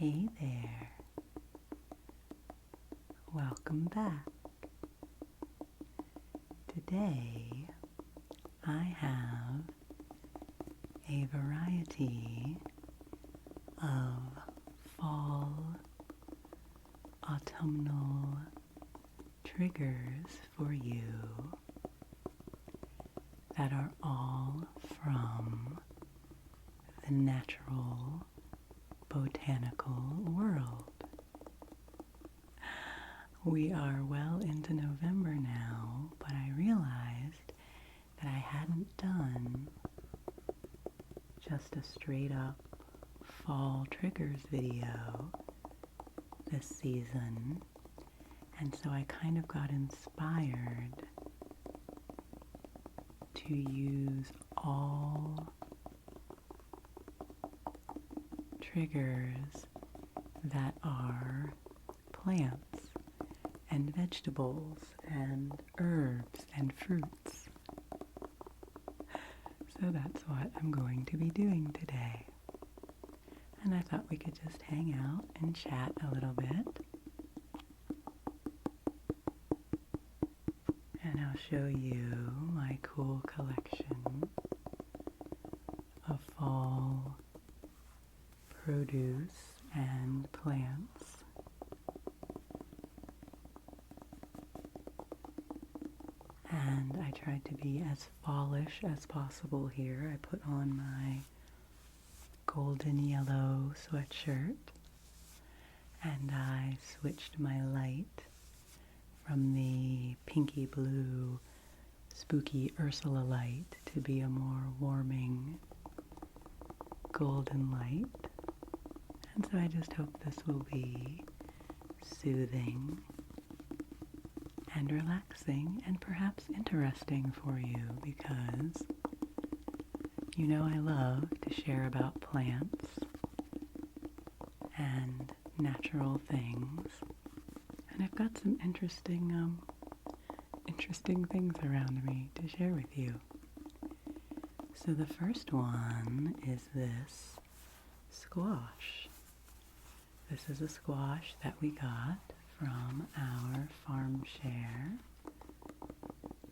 Hey there, welcome back. Today I have a variety of fall autumnal triggers for you that are all from the natural botanical world. We are well into November now, but I realized that I hadn't done just a straight up fall triggers video this season, and so I kind of got inspired to use all triggers that are plants and vegetables and herbs and fruits. So that's what I'm going to be doing today. And I thought we could just hang out and chat a little bit. And I'll show you my cool collection of fall produce and plants. And I tried to be as fallish as possible here. I put on my golden yellow sweatshirt and I switched my light from the pinky blue spooky Ursula light to be a more warming golden light. And so I just hope this will be soothing and relaxing and perhaps interesting for you, because you know I love to share about plants and natural things, and I've got some interesting things around me to share with you. So the first one is this squash. This is a squash that we got from our farm share.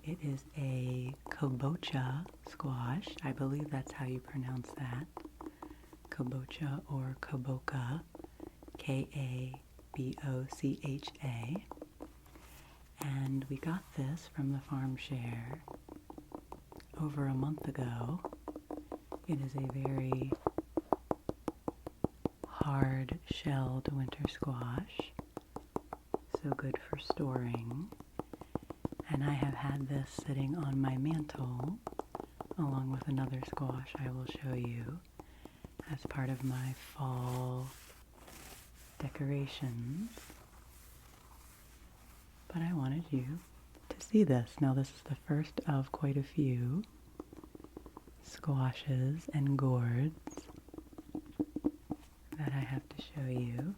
It is a Kabocha squash. I believe that's how you pronounce that. Kabocha or Kabocha. Kabocha. And we got this from the farm share over a month ago. It is a very hard-shelled winter squash, so good for storing. And I have had this sitting on my mantle along with another squash I will show you as part of my fall decorations. But I wanted you to see this. Now this is the first of quite a few squashes and gourds that I have to show you.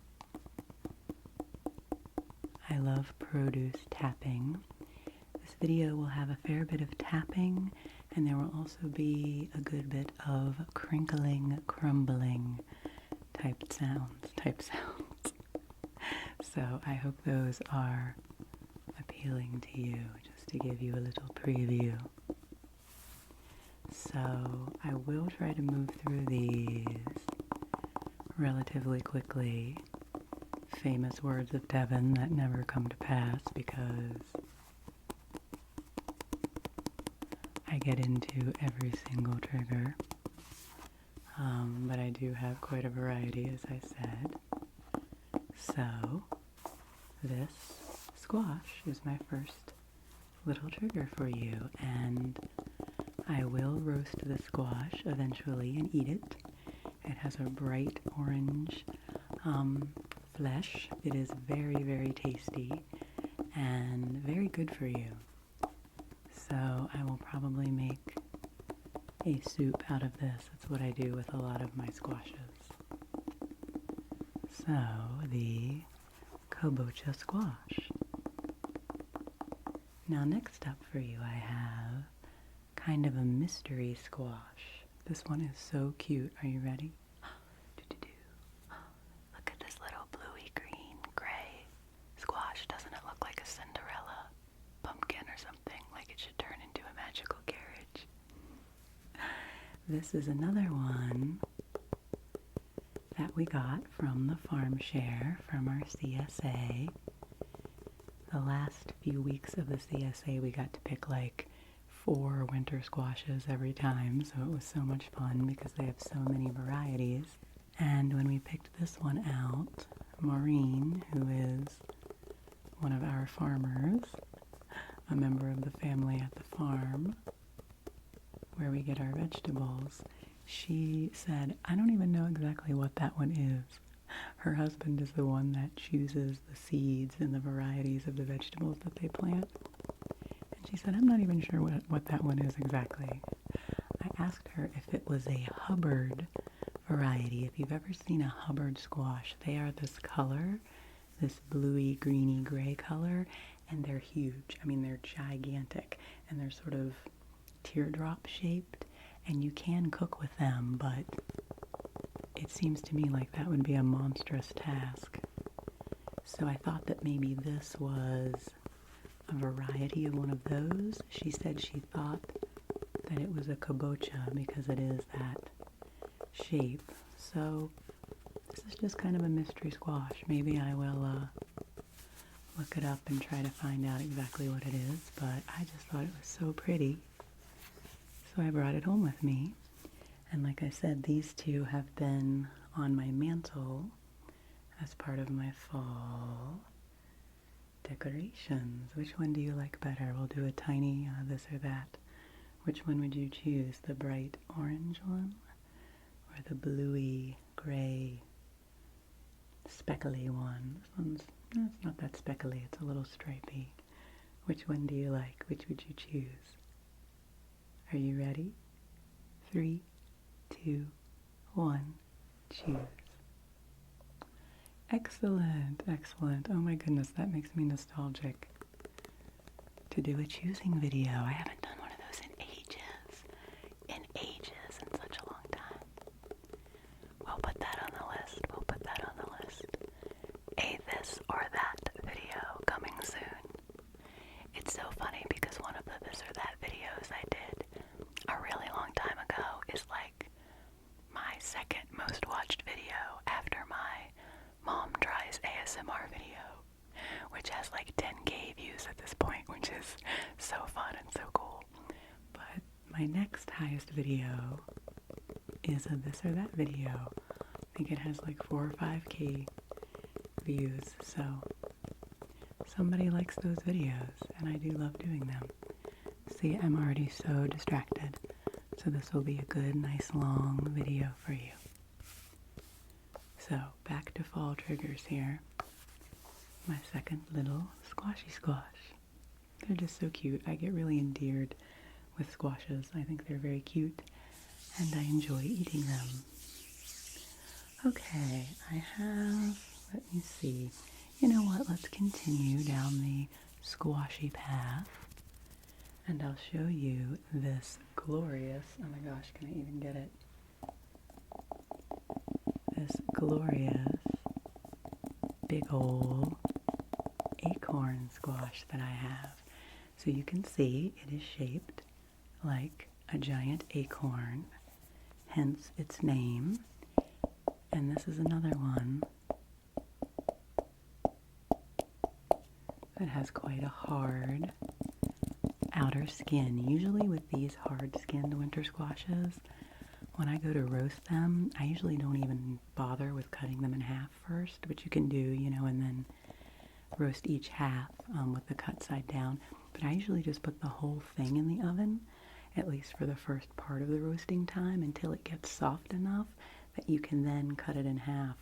I love produce tapping. This video will have a fair bit of tapping, and there will also be a good bit of crinkling, crumbling type sounds. So I hope those are appealing to you, just to give you a little preview. So I will try to move through these relatively quickly. Famous words of Devon that never come to pass, because I get into every single trigger. But I do have quite a variety, as I said. So this squash is my first little trigger for you, and I will roast the squash eventually and eat it. It has a bright orange flesh. It is very, very tasty and very good for you. So I will probably make a soup out of this. That's what I do with a lot of my squashes. So the Kabocha squash. Now next up for you I have kind of a mystery squash. This one is so cute. Are you ready? Look at the magical carriage. This is another one that we got from the farm share from our CSA. The last few weeks of the CSA, we got to pick like 4 winter squashes every time, so it was so much fun because they have so many varieties. And when we picked this one out, Maureen, who is one of our farmers, a member of the family at the farm where we get our vegetables, she said, I don't even know exactly what that one is. Her husband is the one that chooses the seeds and the varieties of the vegetables that they plant. And she said, I'm not even sure what that one is exactly. I asked her if it was a Hubbard variety. If you've ever seen a Hubbard squash, they are this color, this bluey, greeny, gray color, and they're huge. I mean, they're gigantic, and they're sort of teardrop shaped, and you can cook with them, but it seems to me like that would be a monstrous task. So I thought that maybe this was a variety of one of those. She said she thought that it was a kabocha because it is that shape. So this is just kind of a mystery squash. Maybe I will look it up and try to find out exactly what it is, but I just thought it was so pretty. So I brought it home with me. And like I said, these two have been on my mantle as part of my fall decorations. Which one do you like better? We'll do a tiny this or that. Which one would you choose? The bright orange one? Or the bluey, gray, speckly one? This one's, no, it's not that speckly. It's a little stripy. Which one do you like? Which would you choose? Are you ready? 3, 2, 1, choose. Excellent, excellent. Oh my goodness, that makes me nostalgic to do a choosing video. I haven't done one of those in such a long time. We'll put that on the list. A this or that video coming soon. It's so funny because one of the this or that videos I did a really long time ago is like my second most watched video after my Mom Tries ASMR video, which has like 10K views at this point, which is so fun and so cool. But my next highest video is a this or that video. I think it has like 4 or 5K views, so somebody likes those videos, and I do love doing them. See, I'm already so distracted, so this will be a good, nice, long video for you. So, back to fall triggers here. My second little squashy squash. They're just so cute. I get really endeared with squashes. I think they're very cute, and I enjoy eating them. Okay, I have, let me see. You know what, let's continue down the squashy path, and I'll show you this glorious, oh my gosh, can I even get it? This glorious big old acorn squash that I have. So you can see it is shaped like a giant acorn, hence its name. And this is another one that has quite a hard outer skin. Usually with these hard-skinned winter squashes, when I go to roast them, I usually don't even bother with cutting them in half first, which you can do, you know, and then roast each half with the cut side down. But I usually just put the whole thing in the oven, at least for the first part of the roasting time, until it gets soft enough that you can then cut it in half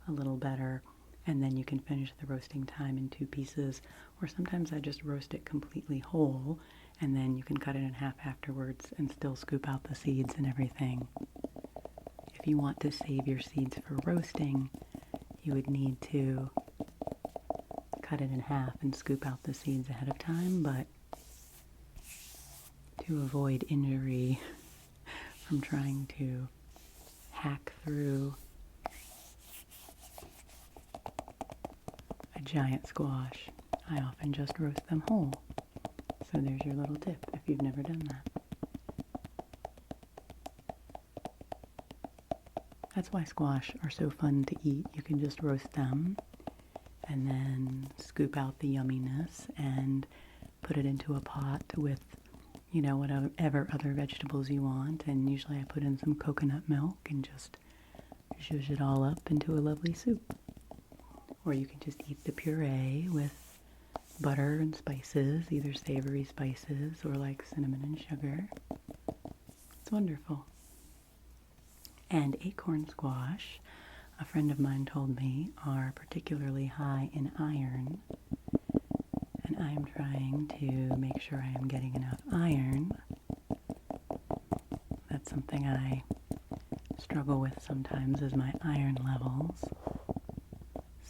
a little better, and then you can finish the roasting time in 2 pieces. Or sometimes I just roast it completely whole, and then you can cut it in half afterwards and still scoop out the seeds and everything. If you want to save your seeds for roasting, you would need to cut it in half and scoop out the seeds ahead of time, but to avoid injury from trying to hack through a giant squash, I often just roast them whole. So there's your little tip if you've never done that. That's why squash are so fun to eat. You can just roast them and then scoop out the yumminess and put it into a pot with, you know, whatever other vegetables you want. And usually I put in some coconut milk and just zhuzh it all up into a lovely soup. Or you can just eat the puree with butter and spices, either savory spices or like cinnamon and sugar. It's wonderful. And acorn squash, a friend of mine told me, are particularly high in iron. And I am trying to make sure I am getting enough iron. That's something I struggle with sometimes, is my iron levels.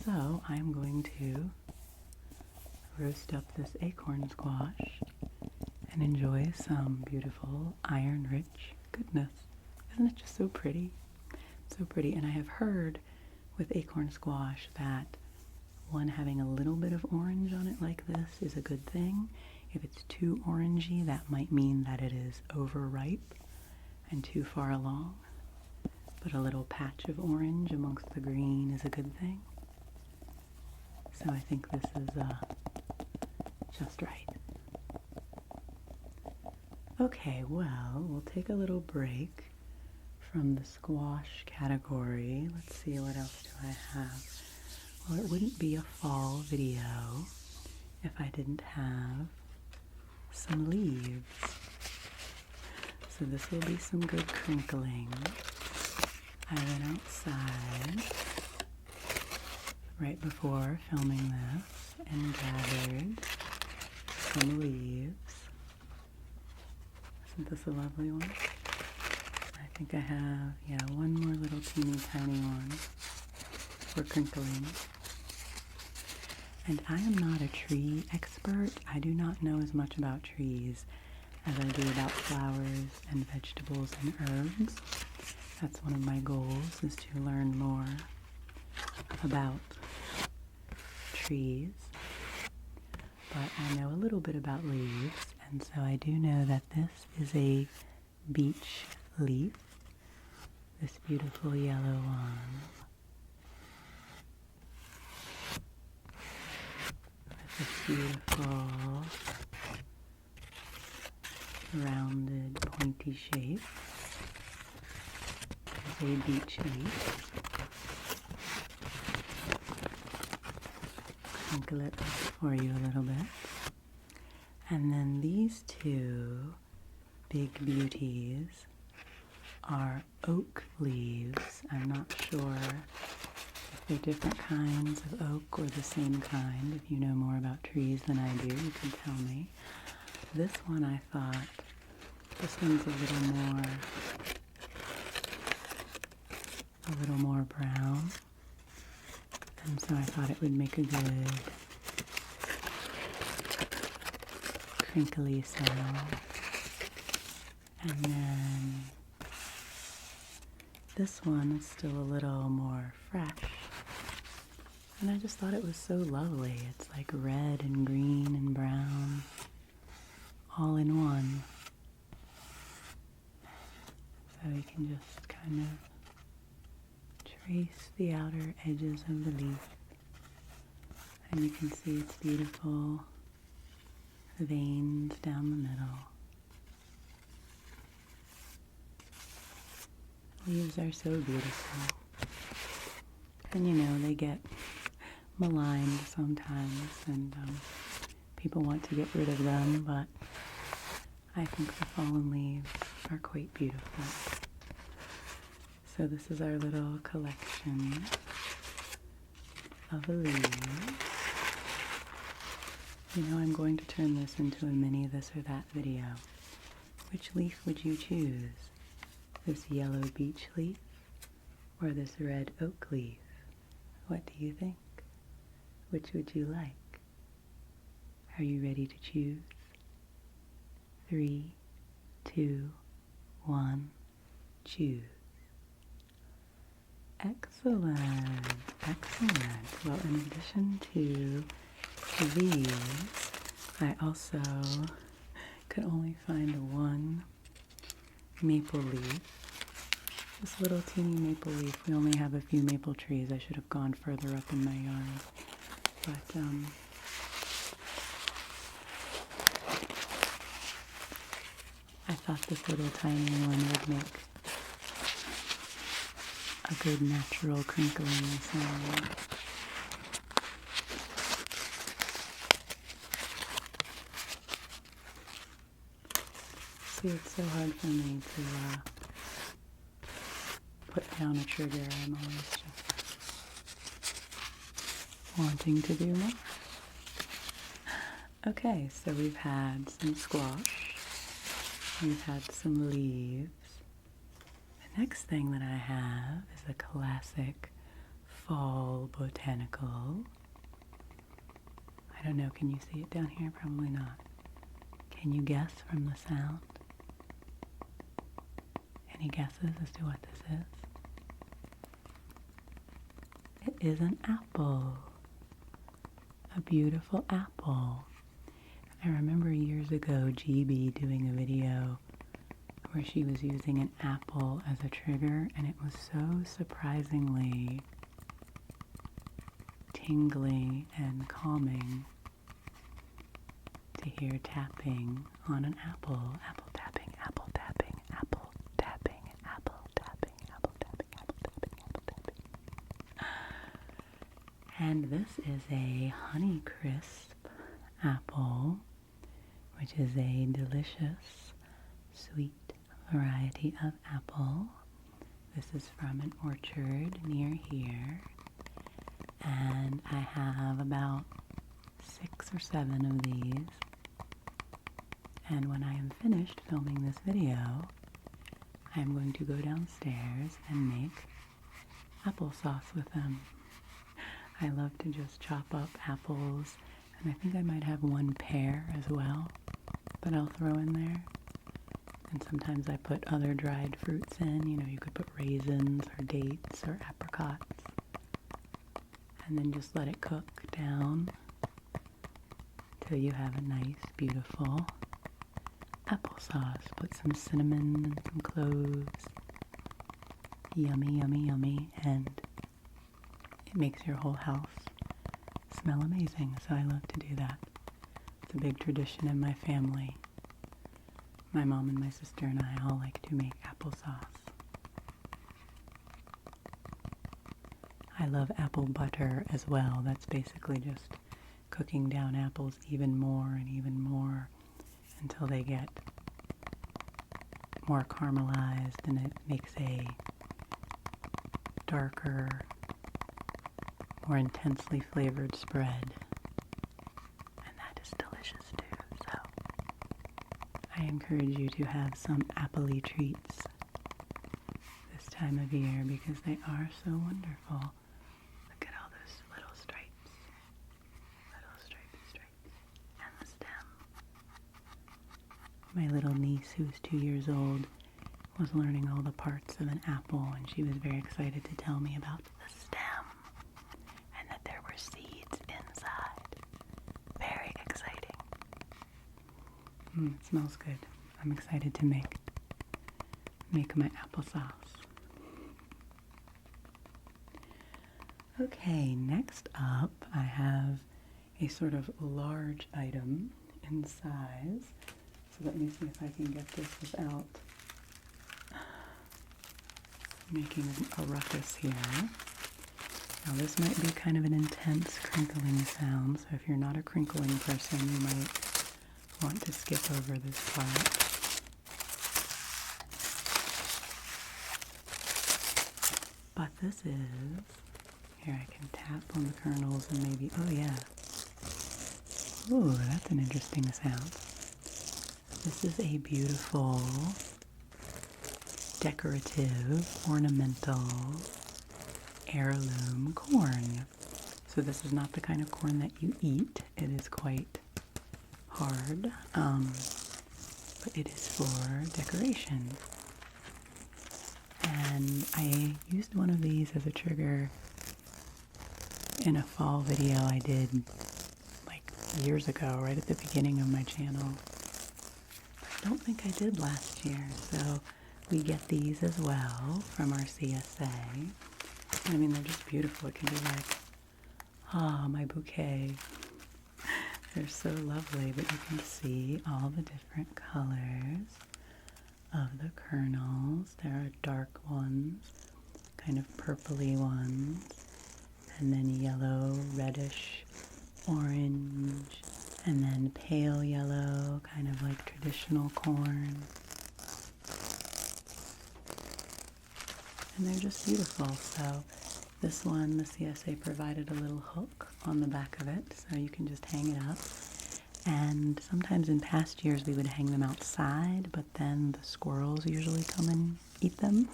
So I'm going to roast up this acorn squash and enjoy some beautiful iron-rich goodness. Isn't it just so pretty? So pretty. And I have heard with acorn squash that one having a little bit of orange on it like this is a good thing. If it's too orangey, that might mean that it is overripe and too far along. But a little patch of orange amongst the green is a good thing. So I think this is just right. Okay, well, we'll take a little break from the squash category. Let's see, what else do I have? Well, it wouldn't be a fall video if I didn't have some leaves. So this will be some good crinkling. I went outside right before filming this and gathered some leaves. Isn't this a lovely one? I think I have, yeah, one more little teeny tiny one for crinkling. And I am not a tree expert. I do not know as much about trees as I do about flowers and vegetables and herbs. That's one of my goals, is to learn more about trees. But I know a little bit about leaves, and so I do know that this is a beech leaf. This beautiful yellow one. With this beautiful rounded pointy shape. It's a beech leaf. Crinkle it up for you a little bit. And then these two big beauties are oak leaves. I'm not sure if they're different kinds of oak or the same kind. If you know more about trees than I do, you can tell me. This one I thought, this one's a little more brown. And so I thought it would make a good crinkly sound. And then this one is still a little more fresh. And I just thought it was so lovely. It's like red and green and brown all in one. So you can just kind of trace the outer edges of the leaf. And you can see its beautiful veins down the middle. Leaves are so beautiful. And you know, they get maligned sometimes, and people want to get rid of them, but I think the fallen leaves are quite beautiful. So this is our little collection of leaves. You know, I'm going to turn this into a mini this or that video. Which leaf would you choose? This yellow beech leaf or this red oak leaf? What do you think? Which would you like? Are you ready to choose? 3, 2, 1, choose. Excellent, excellent. Well, in addition to these, I also could only find one maple leaf. This little teeny maple leaf. We only have a few maple trees. I should have gone further up in my yard. But, I thought this little tiny one would make a good natural crinkling sound. See, it's so hard for me to put down a trigger. I'm always just wanting to do more. Okay, so we've had some squash. We've had some leaves. The next thing that I have is a classic fall botanical. I don't know, can you see it down here? Probably not. Can you guess from the sound? Any guesses as to what this is? It is an apple. A beautiful apple. I remember years ago GB doing a video where she was using an apple as a trigger, and it was so surprisingly tingly and calming to hear tapping on an apple. Apple tapping, apple tapping, apple tapping, apple tapping, apple tapping, apple tapping, apple tapping. And this is a Honey Crisp apple, which is a delicious sweet variety of apple. This is from an orchard near here, and I have about 6 or 7 of these. And when I am finished filming this video, I am going to go downstairs and make applesauce with them. I love to just chop up apples, and I think I might have 1 pear as well that I'll throw in there. And sometimes I put other dried fruits in. You know, you could put raisins or dates or apricots. And then just let it cook down till you have a nice, beautiful applesauce. Put some cinnamon and some cloves. Yummy, yummy, yummy. And it makes your whole house smell amazing. So I love to do that. It's a big tradition in my family. My mom and my sister and I all like to make applesauce. I love apple butter as well. That's basically just cooking down apples even more until they get more caramelized, and it makes a darker, more intensely flavored spread. And that is delicious too. So I encourage you to have some apple-y treats this time of year because they are so wonderful. Look at all those little stripes. Little stripes. And the stem. My little niece, who's 2 years old, was learning all the parts of an apple, and she was very excited to tell me about the stem and that there were seeds inside. Very exciting. It smells good. I'm excited to make my applesauce. Okay, next up I have a sort of large item in size. So let me see if I can get this without making a ruckus here. Now this might be kind of an intense crinkling sound, so if you're not a crinkling person, you might want to skip over this part. But this is, here I can tap on the kernels and maybe, oh yeah. Ooh, that's an interesting sound. This is a beautiful, decorative, ornamental, heirloom corn. So this is not the kind of corn that you eat. It is quite hard, but it is for decoration. And I used one of these as a trigger in a fall video I did like years ago, right at the beginning of my channel. don't think I did last year. So we get these as well from our CSA. I mean, they're just beautiful. It can be like, my bouquet. They're so lovely, but you can see all the different colors of the kernels. There are dark ones, kind of purpley ones, and then yellow, reddish, orange, and then pale yellow, kind of like traditional corn. And they're just beautiful. So this one, the CSA provided a little hook on the back of it, so you can just hang it up. And sometimes in past years we would hang them outside, but then the squirrels usually come and eat them.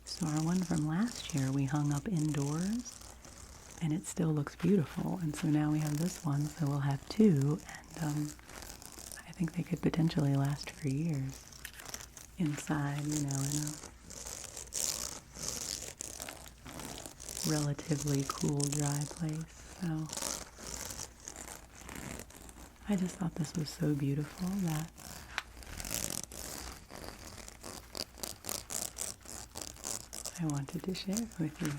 So our one from last year we hung up indoors, and it still looks beautiful. And so now we have this one, so we'll have two, and I think they could potentially last for years inside, you know, in a relatively cool, dry place. So I just thought this was so beautiful that I wanted to share it with you.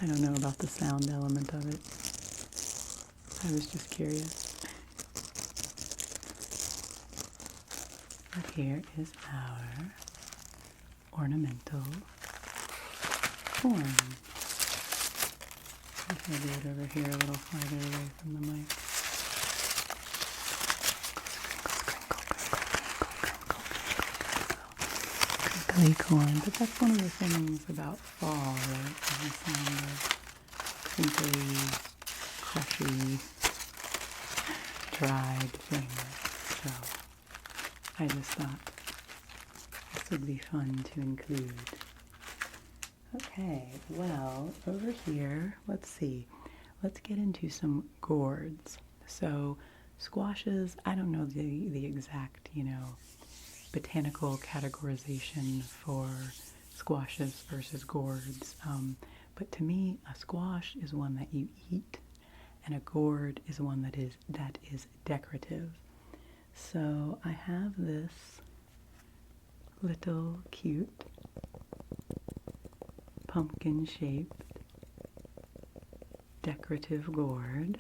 I don't know about the sound element of it. I was just curious. But here is our ornamental corn. I'll do it over here a little farther away from the mic. Crinkly corn, but that's one of the things about fall, right? The sound of crinkly, crushy, dried things. So I just thought this would be fun to include. Okay, well, over here, let's see. Let's get into some gourds. So squashes, I don't know the exact, you know, botanical categorization for squashes versus gourds. But to me, a squash is one that you eat, and a gourd is one that is decorative. So I have this little cute pumpkin-shaped decorative gourd.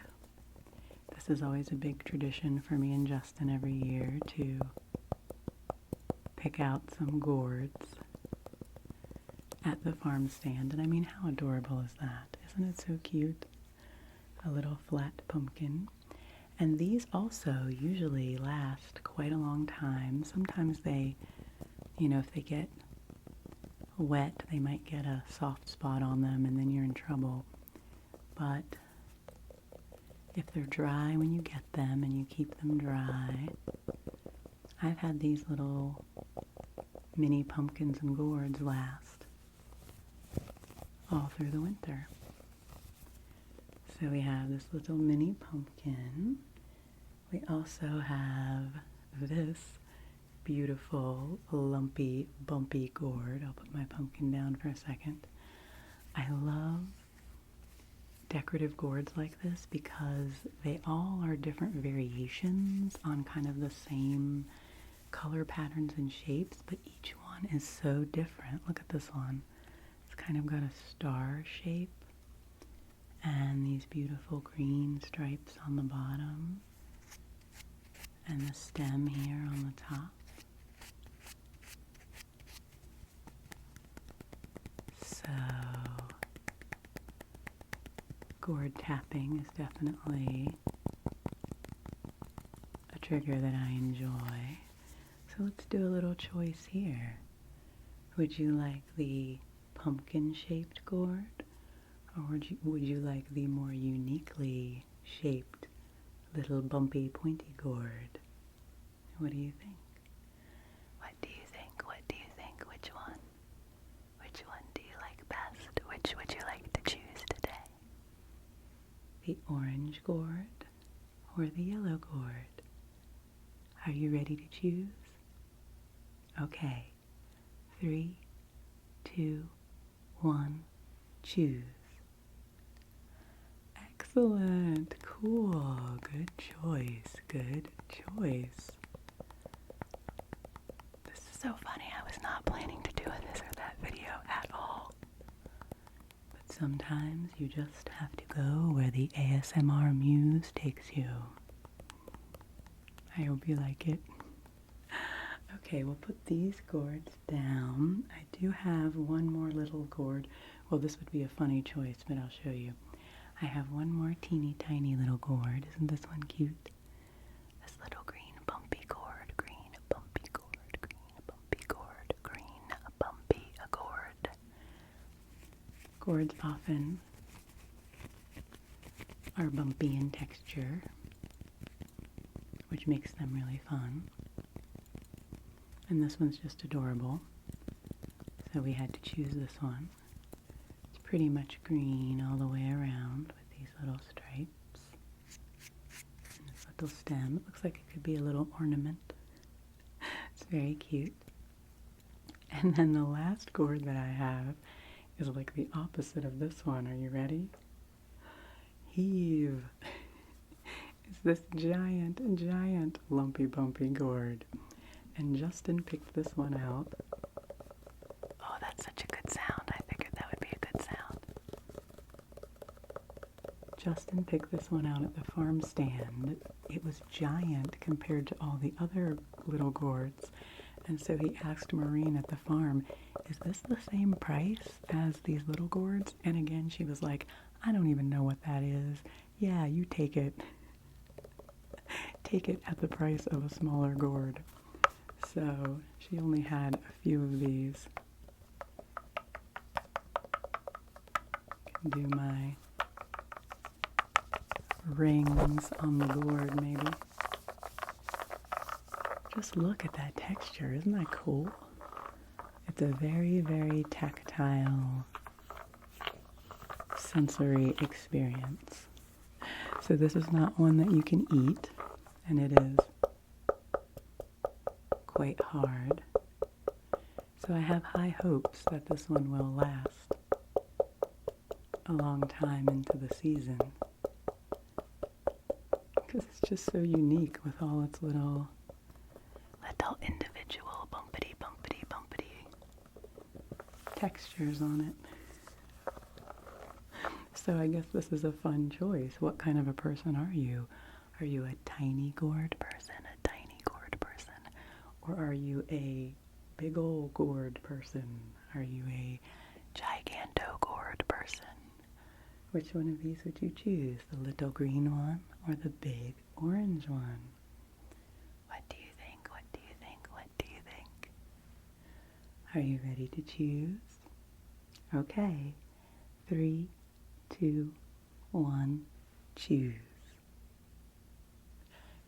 This is always a big tradition for me and Justin every year to pick out some gourds at the farm stand. And I mean, how adorable is that? Isn't it so cute? A little flat pumpkin. And these also usually last quite a long time. Sometimes they, you know, if they get wet, they might get a soft spot on them and then you're in trouble. But if they're dry when you get them and you keep them dry, I've had these little mini pumpkins and gourds last all through the winter. So we have this little mini pumpkin. We also have this beautiful, lumpy, bumpy gourd. I'll put my pumpkin down for a second. I love decorative gourds like this because they all are different variations on kind of the same color patterns and shapes, but each one is so different. Look at this one. It's kind of got a star shape and these beautiful green stripes on the bottom and the stem here on the top. So gourd tapping is definitely a trigger that I enjoy. So let's do a little choice here. Would you like the pumpkin-shaped gourd, or would you like the more uniquely shaped little bumpy pointy gourd? What do you think? What do you think? What do you think? Which one? Which one do you like best? Which would you like to choose today? The orange gourd or the yellow gourd? Are you ready to choose? Okay. 3, 2, 1, choose. Excellent. Cool. Good choice. Good choice. This is so funny. I was not planning to do this or that video at all. But sometimes you just have to go where the ASMR muse takes you. I hope you like it. Okay, we'll put these gourds down. I do have one more little gourd. Well, this would be a funny choice, but I'll show you. I have one more teeny tiny little gourd. Isn't this one cute? This little green bumpy gourd, green bumpy gourd, green bumpy gourd, green bumpy gourd. Gourds often are bumpy in texture, which makes them really fun. And this one's just adorable, so we had to choose this one. It's pretty much green all the way around with these little stripes. And this little stem. It looks like it could be a little ornament. It's very cute. And then the last gourd that I have is like the opposite of this one. Are you ready? Heave. It's this giant lumpy bumpy gourd. And Justin picked this one out. Oh, that's such a good sound. I figured that would be a good sound. Justin picked this one out at the farm stand. It was giant compared to all the other little gourds. And so he asked Maureen at the farm, is this the same price as these little gourds? And again, she was like, I don't even know what that is. Yeah, you take it. Take it at the price of a smaller gourd. So she only had a few of these. Can do my rings on the gourd maybe. Just look at that texture, isn't that cool? It's a very, very tactile, sensory experience. So this is not one that you can eat, and it is quite hard. So I have high hopes that this one will last a long time into the season, because it's just so unique with all its little individual bumpity textures on it. So I guess this is a fun choice. What kind of a person are you? Are you a tiny gourd person, a tiny gourd person? Or are you a big old gourd person? Are you a giganto gourd person? Which one of these would you choose? The little green one or the big orange one? What do you think? What do you think? What do you think? Are you ready to choose? Okay. 3, 2, 1, choose.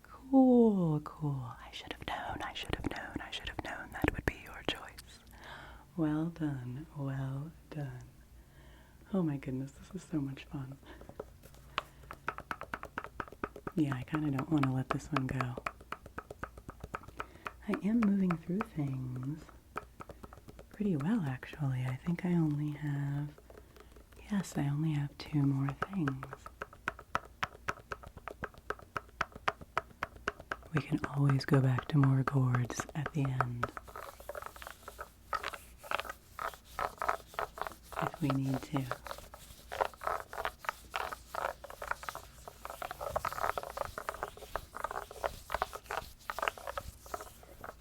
Cool, cool. I should have known that would be your choice. Well done, well done. Oh my goodness, this is so much fun. Yeah, I kind of don't want to let this one go. I am moving through things pretty well, actually. I think I only have, yes, I only have 2 more things. We can always go back to more gourds at the end if we need to.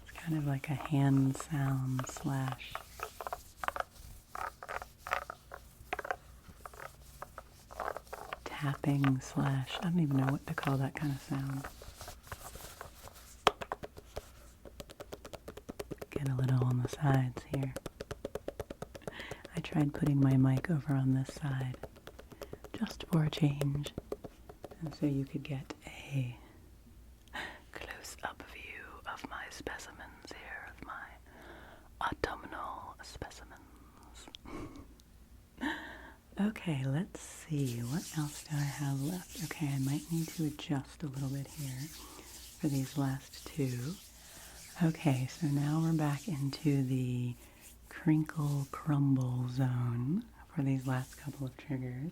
It's kind of like a hand sound slash tapping slash, I don't even know what to call that kind of sound. Get a little on the sides here. I tried putting my mic over on this side just for a change, and so you could get a close-up view of my specimens here, of my autumnal specimens. Okay, let's see, what else do I have left? Okay, I might need to adjust a little bit here for these last 2. Okay, so now we're back into the crinkle crumble zone for these last couple of triggers.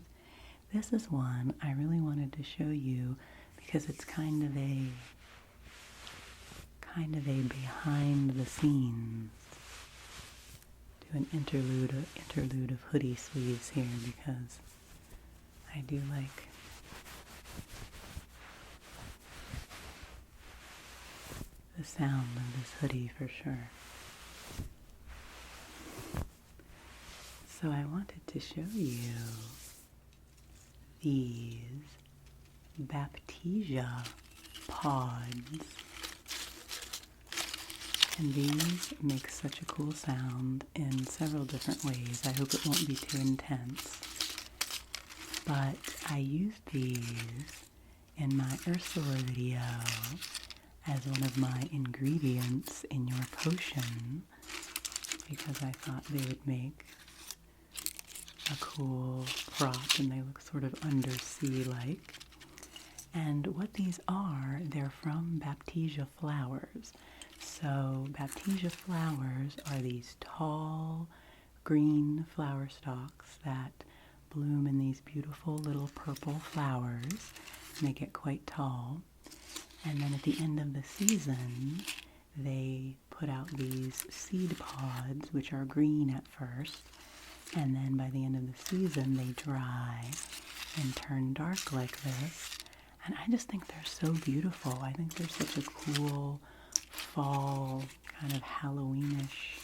this is one I really wanted to show you because it's kind of a behind the scenes. Do an interlude of hoodie sleeves here because I do like the sound of this hoodie for sure. So I wanted to show you these Baptisia pods. And these make such a cool sound in several different ways. I hope it won't be too intense. But I used these in my Ursula video as one of my ingredients in your potion because I thought they would make a cool prop and they look sort of undersea-like. And what these are, they're from Baptisia flowers. So Baptisia flowers are these tall green flower stalks that bloom in these beautiful little purple flowers and they get quite tall. And then at the end of the season, they put out these seed pods, which are green at first, and then by the end of the season, they dry and turn dark like this. And I just think they're so beautiful. I think they're such a cool fall, kind of Halloweenish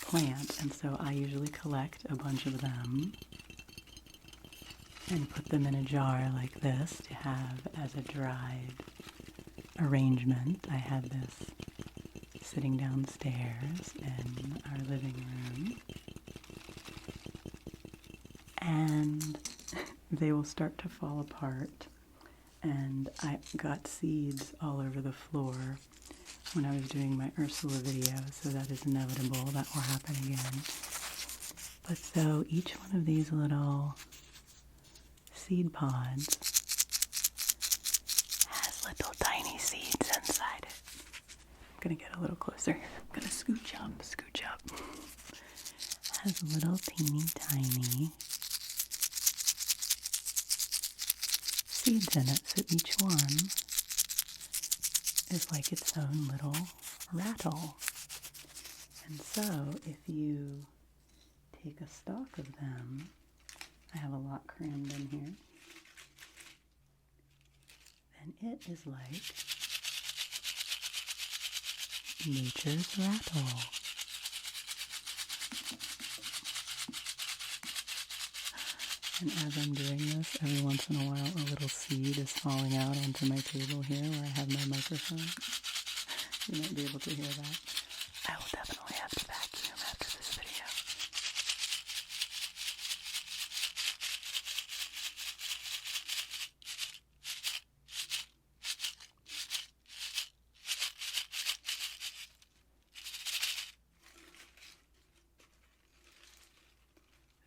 plant. And so I usually collect a bunch of them and put them in a jar like this to have as a dried arrangement. I have this sitting downstairs in our living room. And they will start to fall apart. And I got seeds all over the floor when I was doing my Ursula video, so that is inevitable. That will happen again. But so each one of these little seed pods has little tiny seeds inside it. I'm gonna get a little closer here. I'm gonna scooch up. Has little teeny tiny seeds in it, so each one is like its own little rattle. And so if you take a stalk of them, I have a lot crammed in here, then it is like nature's rattle. And as I'm doing this, every once in a while a little seed is falling out onto my table here where I have my microphone. You might be able to hear that. I will definitely have to vacuum after this video.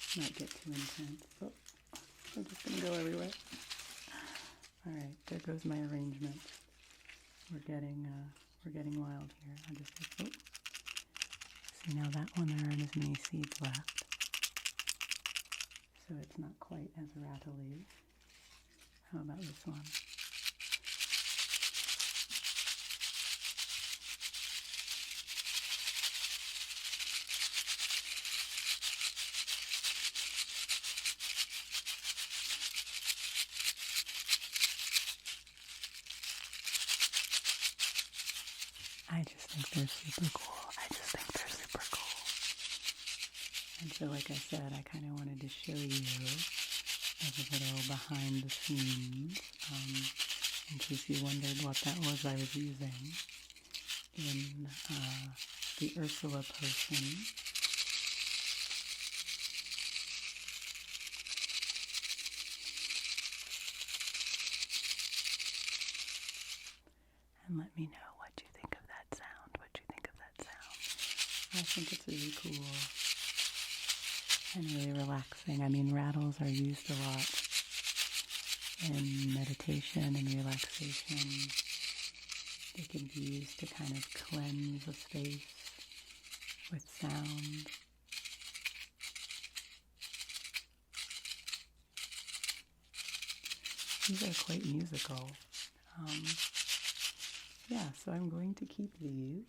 This might get too intense. Oh, I'm just going to go everywhere. Alright, there goes my arrangement. We're getting wild here. I'll just take, see, now that one there aren't as many seeds left. So it's not quite as rattly. How about this one? I just think they're super cool. And so like I said, I kind of wanted to show you as a little behind the scenes, in case you wondered what that was I was using in the Ursula potion. And let me know what you think of that sound. I think it's really cool and really relaxing. I mean, rattles are used a lot in meditation and relaxation. They can be used to kind of cleanse a space with sound. These are quite musical. Yeah, so I'm going to keep these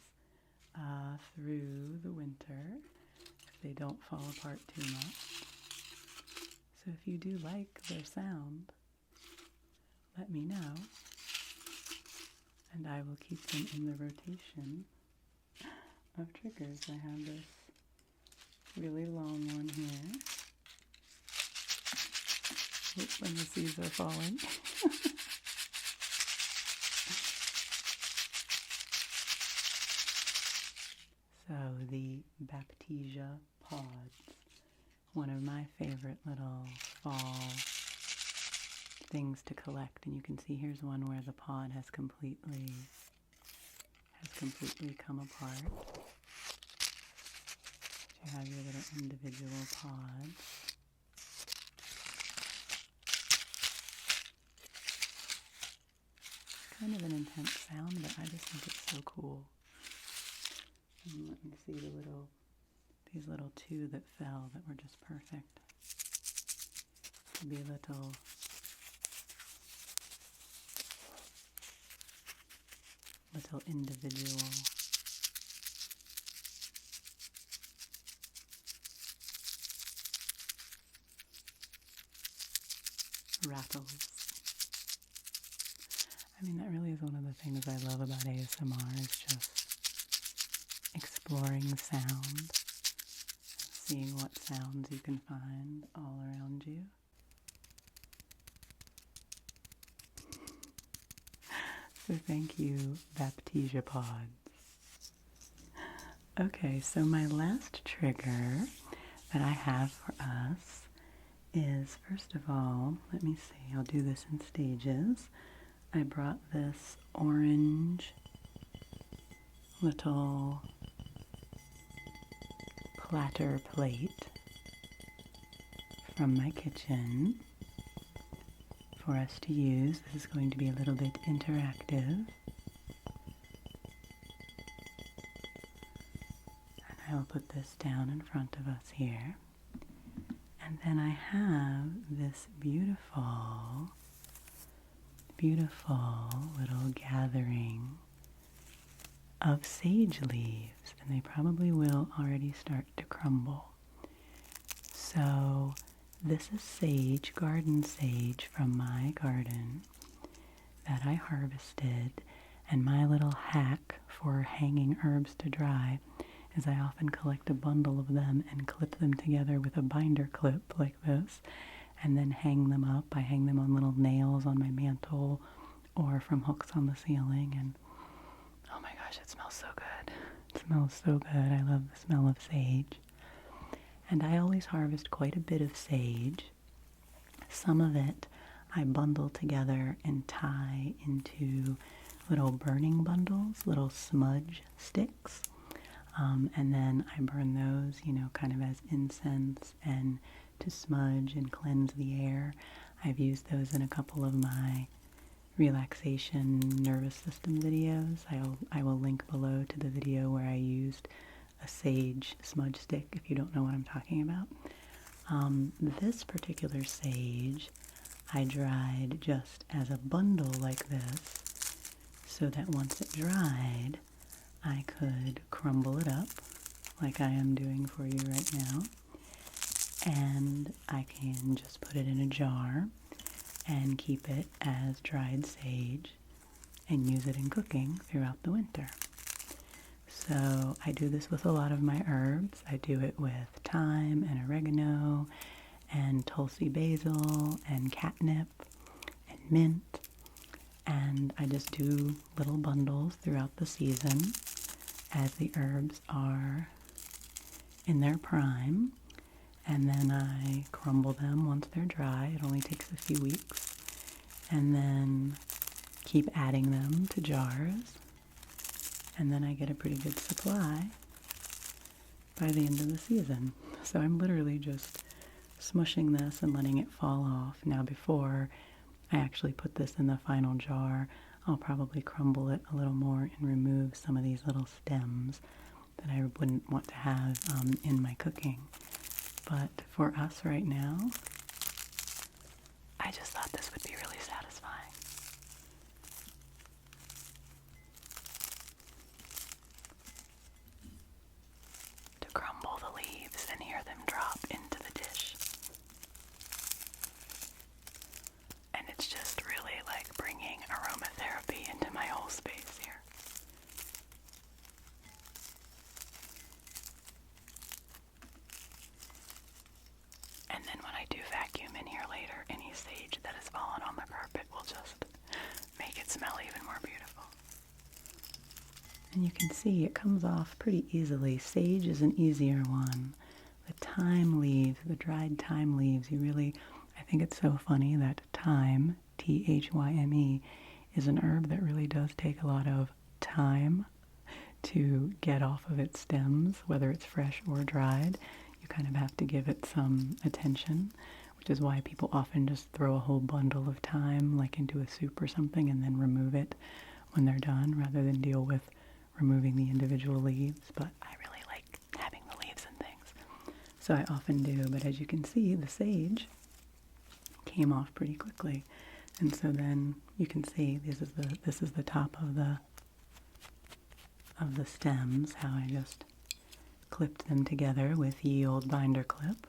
through the winter if they don't fall apart too much. So if you do like their sound, let me know, and I will keep them in the rotation of triggers. I have this really long one here. Oops, and the seeds are falling. So the Baptisia pods, one of my favorite little fall things to collect, and you can see here's one where the pod has completely come apart. You have your little individual pods. Kind of an intense sound, but I just think it's so cool. And let me see these little two that fell that were just perfect. To be little individual rattles. I mean, that really is one of the things I love about ASMR, is just exploring sound, seeing what sounds you can find all around you. So thank you, Baptisia pods. Okay, so my last trigger that I have for us is, first of all, let me see, I'll do this in stages. I brought this orange little platter plate from my kitchen for us to use. This is going to be a little bit interactive. And I will put this down in front of us here. And then I have this beautiful little gathering of sage leaves, and they probably will already start to crumble. So this is sage, garden sage from my garden that I harvested, and my little hack for hanging herbs to dry is I often collect a bundle of them and clip them together with a binder clip like this, and then hang them up. I hang them on little nails on my mantle or from hooks on the ceiling, and oh my gosh, it smells so good. It smells so good. I love the smell of sage. And I always harvest quite a bit of sage. Some of it I bundle together and tie into little burning bundles, little smudge sticks. And then I burn those, kind of as incense and to smudge and cleanse the air. I've used those in a couple of my relaxation nervous system videos. I will link below to the video where I used a sage smudge stick if you don't know what I'm talking about. This particular sage I dried just as a bundle like this, so that once it dried I could crumble it up like I am doing for you right now, and I can just put it in a jar and keep it as dried sage and use it in cooking throughout the winter. So I do this with a lot of my herbs. I do it with thyme and oregano and tulsi basil and catnip and mint, and I just do little bundles throughout the season as the herbs are in their prime, and then I crumble them once they're dry. It only takes a few weeks, and then keep adding them to jars, and then I get a pretty good supply by the end of the season. So I'm literally just smushing this and letting it fall off. Now before I actually put this in the final jar, I'll probably crumble it a little more and remove some of these little stems that I wouldn't want to have in my cooking. But for us right now, I just thought this would be really satisfying. And then when I do vacuum in here later, any sage that has fallen on the carpet will just make it smell even more beautiful. And you can see it comes off pretty easily. Sage is an easier one. The thyme leaves, the dried thyme leaves, I think it's so funny that thyme, T-H-Y-M-E, is an herb that really does take a lot of time to get off of its stems, whether it's fresh or dried. You kind of have to give it some attention, which is why people often just throw a whole bundle of thyme like into a soup or something and then remove it when they're done, rather than deal with removing the individual leaves. But I really like having the leaves and things, so I often do. But as you can see, the sage came off pretty quickly, and so then you can see this is the top of the stems, how I just clipped them together with ye old binder clip.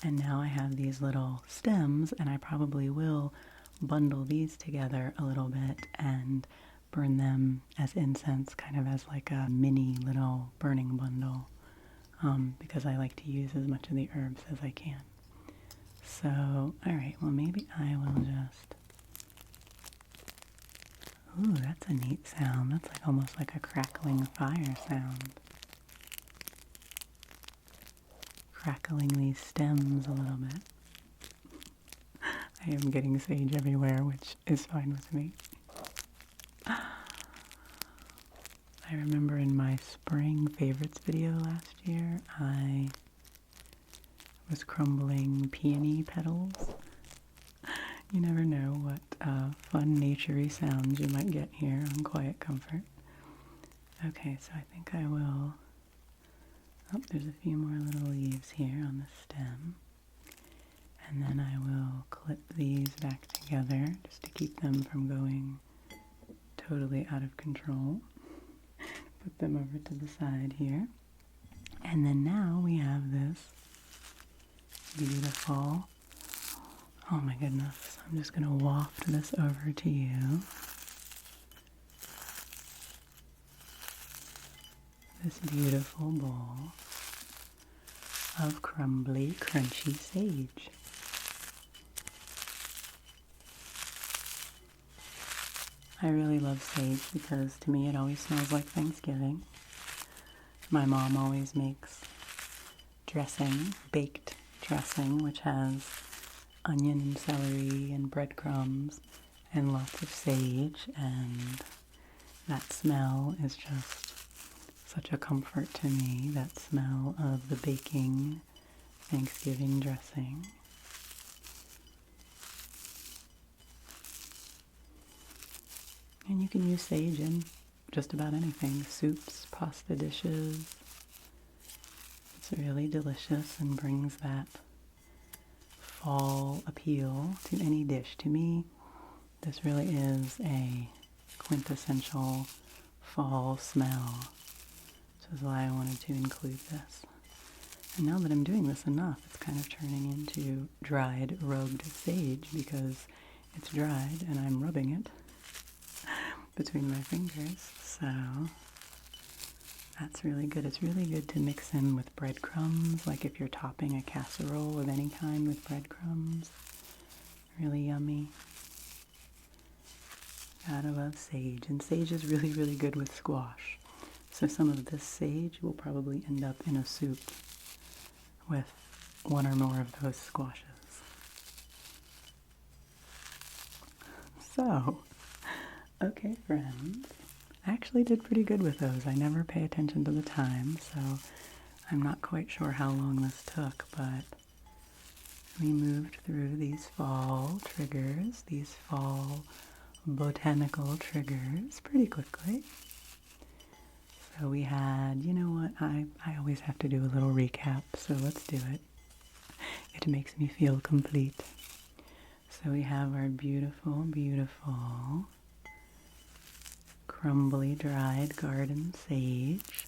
And now I have these little stems, and I probably will bundle these together a little bit and burn them as incense, kind of as like a mini little burning bundle, because I like to use as much of the herbs as I can. So, alright, well maybe I will just... Ooh, that's a neat sound. That's like almost like a crackling fire sound. Crackling these stems a little bit. I am getting sage everywhere, which is fine with me. I remember in my spring favorites video last year, I was crumbling peony petals. You never know what fun naturey sounds you might get here on Quiet Comfort. Okay, so I think I will... Oh, there's a few more little leaves here on the stem. And then I will clip these back together just to keep them from going totally out of control. Put them over to the side here. And then now we have this beautiful... Oh my goodness, I'm just going to waft this over to you. This beautiful bowl of crumbly, crunchy sage. I really love sage because to me it always smells like Thanksgiving. My mom always makes dressing, baked dressing, which has onion and celery and breadcrumbs and lots of sage, and that smell is just such a comfort to me, that smell of the baking Thanksgiving dressing. And you can use sage in just about anything, soups, pasta dishes. It's really delicious and brings that fall appeal to any dish. To me, this really is a quintessential fall smell, which is why I wanted to include this. And now that I'm doing this enough, it's kind of turning into dried rubbed sage because it's dried and I'm rubbing it between my fingers. So that's really good. It's really good to mix in with breadcrumbs, like if you're topping a casserole of any kind with breadcrumbs. Really yummy. Gotta love sage. And sage is really, really good with squash. So some of this sage will probably end up in a soup with one or more of those squashes. So, okay friends, I actually did pretty good with those. I never pay attention to the time, so I'm not quite sure how long this took, but we moved through these fall triggers, these fall botanical triggers pretty quickly. So we had, you know what, I always have to do a little recap, so let's do it. It makes me feel complete. So we have our beautiful, beautiful crumbly dried garden sage.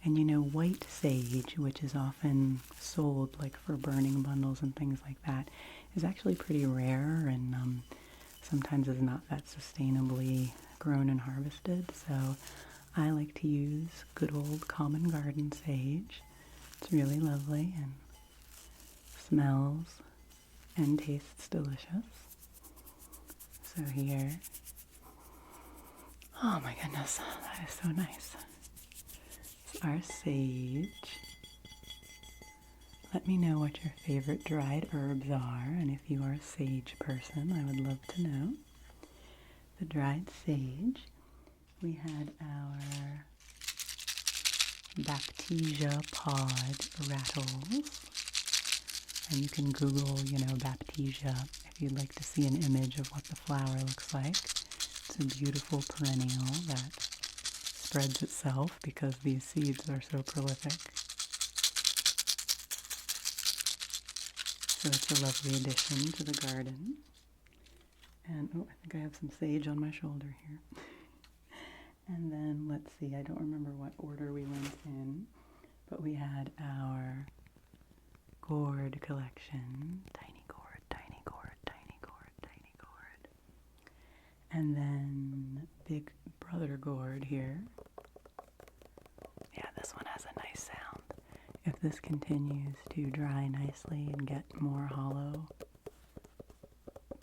And you know, white sage, which is often sold like for burning bundles and things like that, is actually pretty rare and sometimes is not that sustainably grown and harvested. So I like to use good old common garden sage. It's really lovely and smells and tastes delicious. So here, oh my goodness, that is so nice. It's our sage. Let me know what your favorite dried herbs are, and if you are a sage person, I would love to know. The dried sage, we had our Baptisia pod rattles, and you can Google, Baptisia if you'd like to see an image of what the flower looks like. It's a beautiful perennial that spreads itself because these seeds are so prolific. So it's a lovely addition to the garden. And, oh, I think I have some sage on my shoulder here. And then, let's see, I don't remember what order we went in, but we had our gourd collection. Tiny gourd, tiny gourd, tiny gourd, tiny gourd. And then big brother gourd here. Yeah, this one has a nice sound. If this continues to dry nicely and get more hollow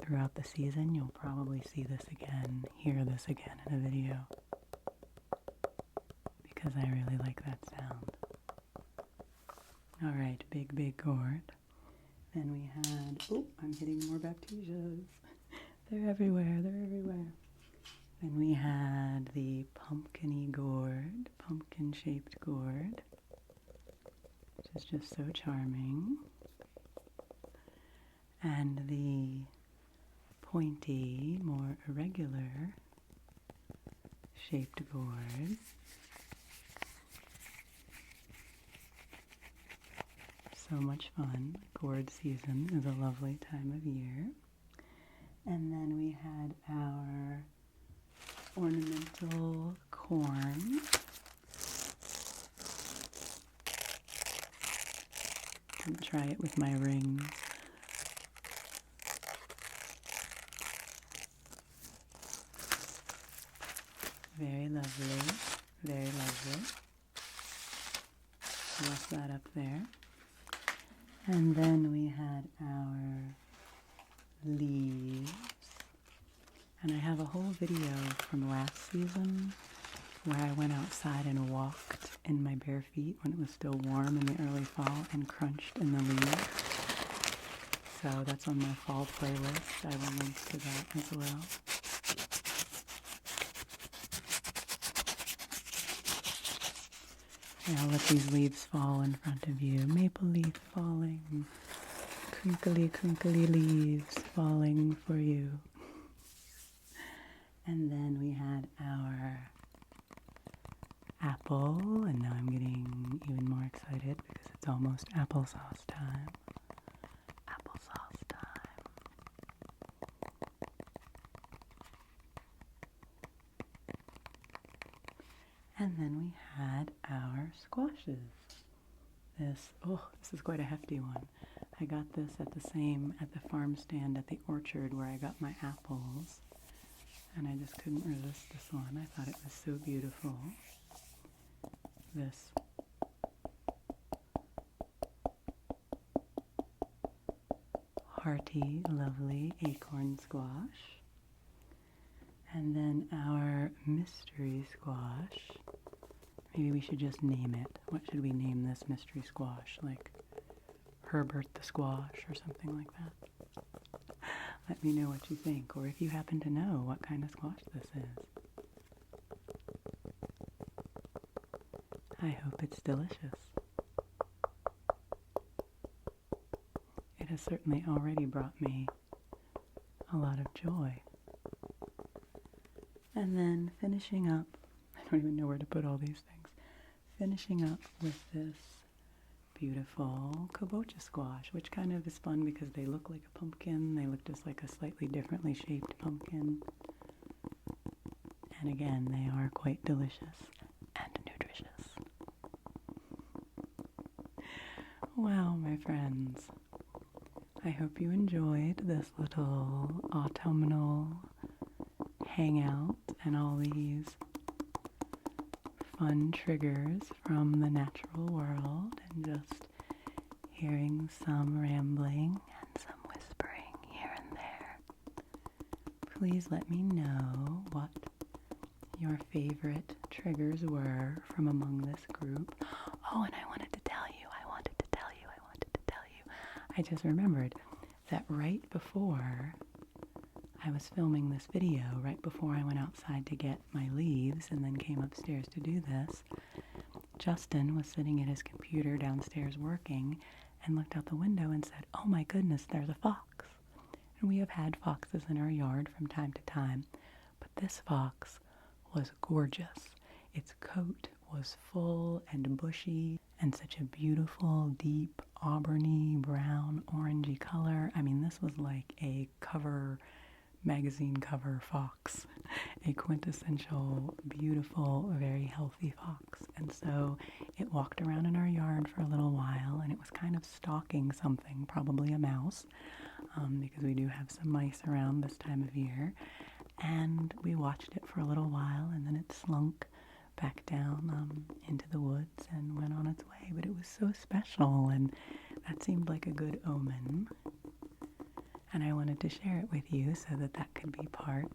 throughout the season, you'll probably see this again, hear this again in a video, because I really like that sound. Alright, big gourd. Then we had, oh, I'm hitting more Baptisias. They're everywhere, they're everywhere. Then we had the pumpkin-y gourd, pumpkin-shaped gourd, which is just so charming. And the pointy, more irregular shaped gourd. So much fun. Gourd season is a lovely time of year. And then we had our Ornamental Corn. I'm gonna try it with my rings. Very lovely, very lovely. Left that up there. And then we had our leaves. And I have a whole video from last season where I went outside and walked in my bare feet when it was still warm in the early fall and crunched in the leaves. So that's on my fall playlist. I will link to that as well. Now let these leaves fall in front of you. Maple leaf falling. Crinkly, crinkly leaves falling for you. And then we had our apple, and now I'm getting even more excited because it's almost applesauce time. Applesauce time. And then we had our squashes. This is quite a hefty one. I got this at the farm stand at the orchard where I got my apples. And I just couldn't resist this one. I thought it was so beautiful. This hearty, lovely acorn squash. And then our mystery squash. Maybe we should just name it. What should we name this mystery squash? Like Herbert the Squash or something like that? Let me know what you think, or if you happen to know what kind of squash this is. I hope it's delicious. It has certainly already brought me a lot of joy. And then finishing up, I don't even know where to put all these things, finishing up with this beautiful Kabocha squash, which kind of is fun because they look like a pumpkin. They look just like a slightly differently shaped pumpkin. And again, they are quite delicious and nutritious. Well, my friends, I hope you enjoyed this little autumnal hangout and all these fun triggers from the natural world, and just hearing some rambling and some whispering here and there. Please let me know what your favorite triggers were from among this group. Oh, and I wanted to tell you, I just remembered that right before I was filming this video, right before I went outside to get my leaves and then came upstairs to do this, Justin was sitting at his computer downstairs working and looked out the window and said, "Oh my goodness, there's a fox." And we have had foxes in our yard from time to time, but this fox was gorgeous. Its coat was full and bushy and such a beautiful, deep, auburny, brown, orangey color. I mean, this was like a magazine cover fox, a quintessential, beautiful, very healthy fox. And so it walked around in our yard for a little while, and it was kind of stalking something, probably a mouse, because we do have some mice around this time of year. And we watched it for a little while, and then it slunk back down into the woods and went on its way. But it was so special, and that seemed like a good omen. And I wanted to share it with you so that that could be part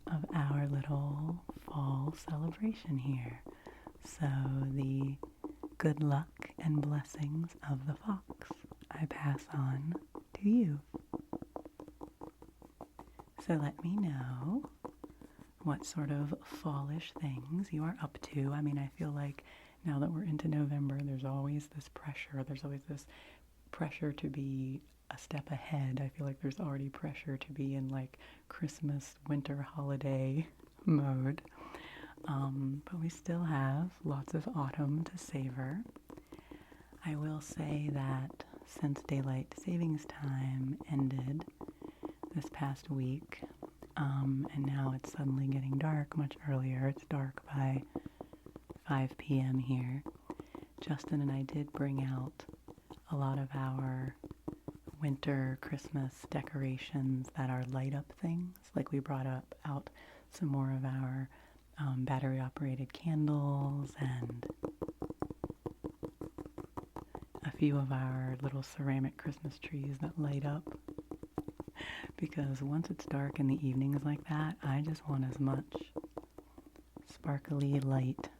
of our little fall celebration here. So the good luck and blessings of the fox I pass on to you. So let me know what sort of fallish things you are up to. I mean, I feel like now that we're into November, there's always this pressure. There's always this pressure to be a step ahead. I feel like there's already pressure to be in like Christmas, winter holiday mode. But we still have lots of autumn to savor. I will say that since daylight savings time ended this past week, and now it's suddenly getting dark much earlier. It's dark by 5 p.m. here. Justin and I did bring out a lot of our winter Christmas decorations that are light up things. Like we brought out some more of our battery operated candles and a few of our little ceramic Christmas trees that light up. Because once it's dark in the evenings like that, I just want as much sparkly light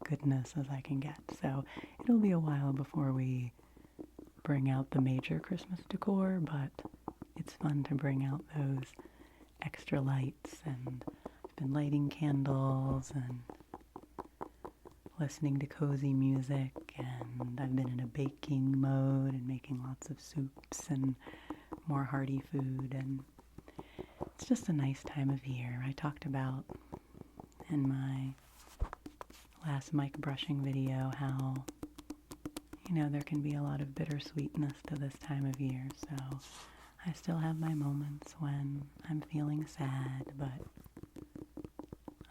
goodness as I can get. So it'll be a while before we bring out the major Christmas decor, but it's fun to bring out those extra lights. And I've been lighting candles and listening to cozy music, and I've been in a baking mode and making lots of soups and more hearty food, and it's just a nice time of year. I talked about in my last mic brushing video how, there can be a lot of bittersweetness to this time of year, so I still have my moments when I'm feeling sad, but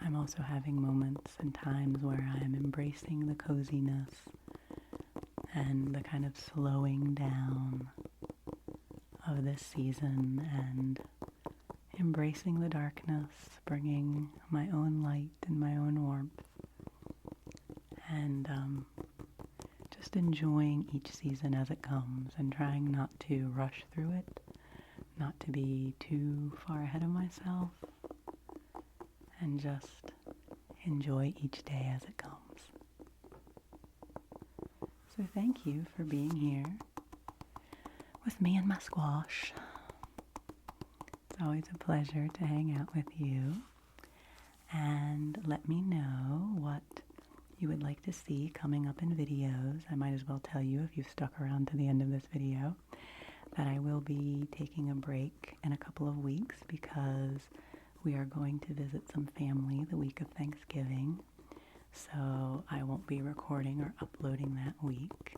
I'm also having moments and times where I'm embracing the coziness and the kind of slowing down of this season and embracing the darkness, bringing my own light and my own warmth, and just enjoying each season as it comes and trying not to rush through it, not to be too far ahead of myself, and just enjoy each day as it comes. So thank you for being here with me and my squash. It's always a pleasure to hang out with you, and let me know what you would like to see coming up in videos. I might as well tell you, if you've stuck around to the end of this video, that I will be taking a break in a couple of weeks because we are going to visit some family the week of Thanksgiving, so I won't be recording or uploading that week.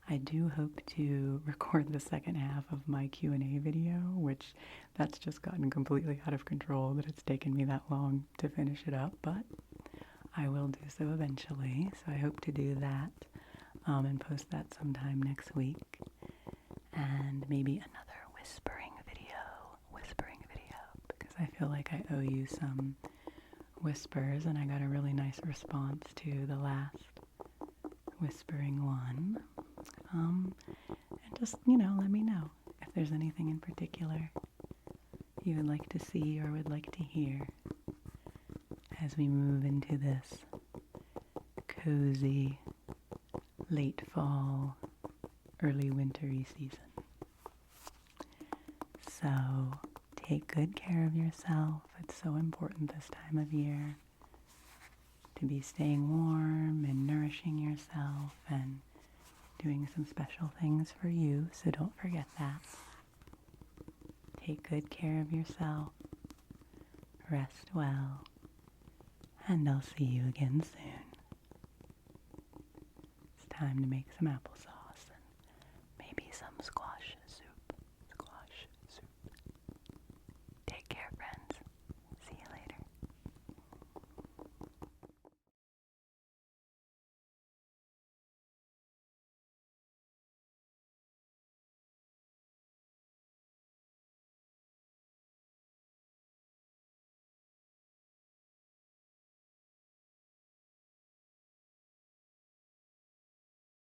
I do hope to record the second half of my Q&A video, which that's just gotten completely out of control that it's taken me that long to finish it up, but I will do so eventually. So I hope to do that and post that sometime next week. And maybe another whispering video, because I feel like I owe you some whispers, and I got a really nice response to the last whispering one. And just, let me know if there's anything in particular you would like to see or would like to hear as we move into this cozy late fall, early wintry season. So take good care of yourself. It's so important this time of year to be staying warm and nourishing yourself and doing some special things for you, so don't forget that. Take good care of yourself, rest well, and I'll see you again soon. It's time to make some applesauce and maybe some squash.